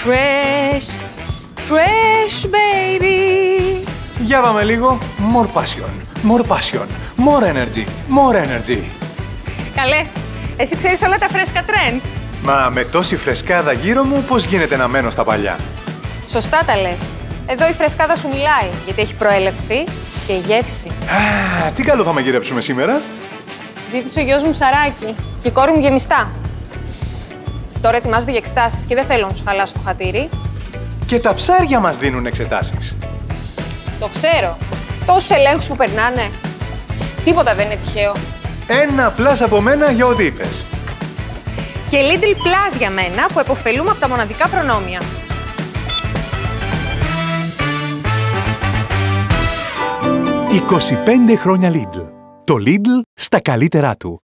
Fresh, fresh baby. Για πάμε λίγο. More passion, more passion, more energy, more energy. Καλέ, εσύ ξέρεις όλα τα φρέσκα τρέντ. Μα με τόση φρεσκάδα γύρω μου, πώς γίνεται να μένω στα παλιά. Σωστά τα λες. Εδώ η φρεσκάδα σου μιλάει, γιατί έχει προέλευση και γεύση. Α, τι καλό θα μαγειρέψουμε σήμερα. Ζήτησε ο γιος μου ψαράκι και η κόρη μου γεμιστά. Τώρα ετοιμάζονται για εξετάσεις και δεν θέλω να τους χαλάσω το χατήρι. Και τα ψάρια μας δίνουν εξετάσεις. Το ξέρω. Τόσους ελέγχους που περνάνε. Τίποτα δεν είναι τυχαίο. Ένα πλάς από μένα για ό,τι είπες. Και Lidl Plus για μένα που επωφελούμε από τα μοναδικά προνόμια. 25 χρόνια Lidl. Το Lidl στα καλύτερά του.